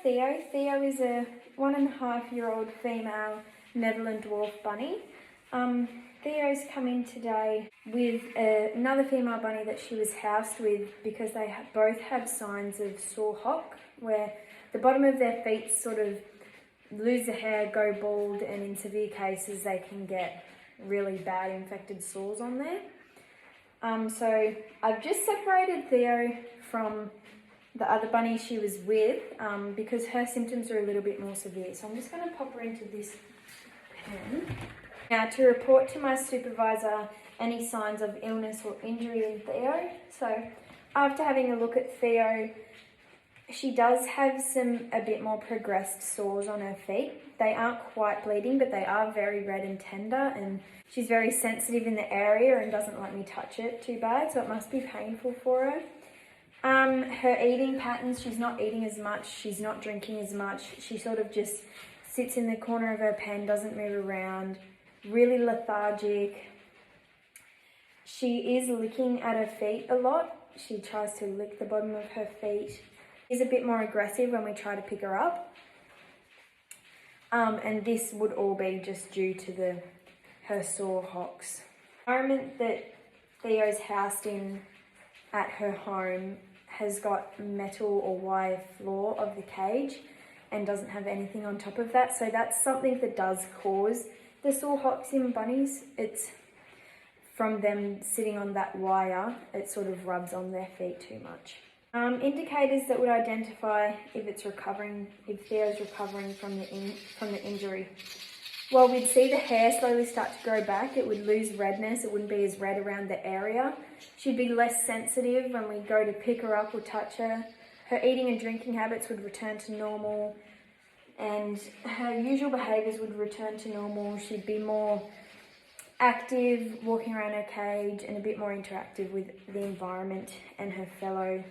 Theo. Theo is a 1.5-year-old female Netherland dwarf bunny. Theo's come in today with another female bunny that she was housed with because they both had signs of sore hock, where the bottom of their feet sort of lose the hair, go bald, and in severe cases they can get really bad infected sores on there. So I've just separated Theo from the other bunny she was with because her symptoms are a little bit more severe. So I'm just going to pop her into this pen. Now, to report to my supervisor any signs of illness or injury in Theo. So after having a look at Theo, she does have a bit more progressed sores on her feet. They aren't quite bleeding, but they are very red and tender, and she's very sensitive in the area and doesn't let me touch it too bad, so it must be painful for her. Her eating patterns, she's not eating as much, she's not drinking as much. She sort of just sits in the corner of her pen, doesn't move around, really lethargic. She is licking at her feet a lot. She tries to lick the bottom of her feet. She's a bit more aggressive when we try to pick her up. And this would all be just due to her sore hocks. The environment that Theo's housed in at her home has got metal or wire floor of the cage and doesn't have anything on top of that. So that's something that does cause the sore hocks in bunnies. It's from them sitting on that wire, it sort of rubs on their feet too much. Indicators that would identify if Theo's recovering from the injury. Well, we'd see the hair slowly start to grow back. It would lose redness. It wouldn't be as red around the area. She'd be less sensitive when we go to pick her up or touch her. Her eating and drinking habits would return to normal, and her usual behaviours would return to normal. She'd be more active, walking around her cage, and a bit more interactive with the environment and her fellow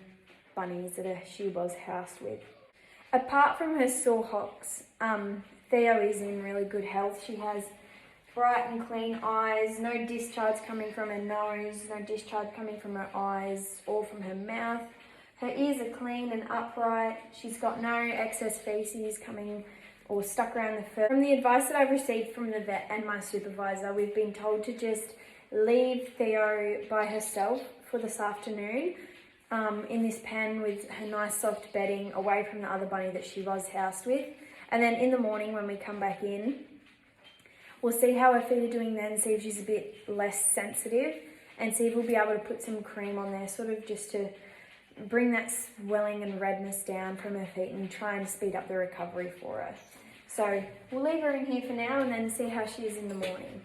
bunnies that she was housed with. Apart from her sore hocks, Theo is in really good health. She has bright and clean eyes, no discharge coming from her nose, no discharge coming from her eyes or from her mouth. Her ears are clean and upright. She's got no excess feces coming or stuck around the fur. From the advice that I've received from the vet and my supervisor, we've been told to just leave Theo by herself for this afternoon in this pen with her nice soft bedding away from the other bunny that she was housed with. And then in the morning when we come back in, we'll see how her feet are doing then, see if she's a bit less sensitive, and see if we'll be able to put some cream on there, sort of just to bring that swelling and redness down from her feet and try and speed up the recovery for her. So we'll leave her in here for now and then see how she is in the morning.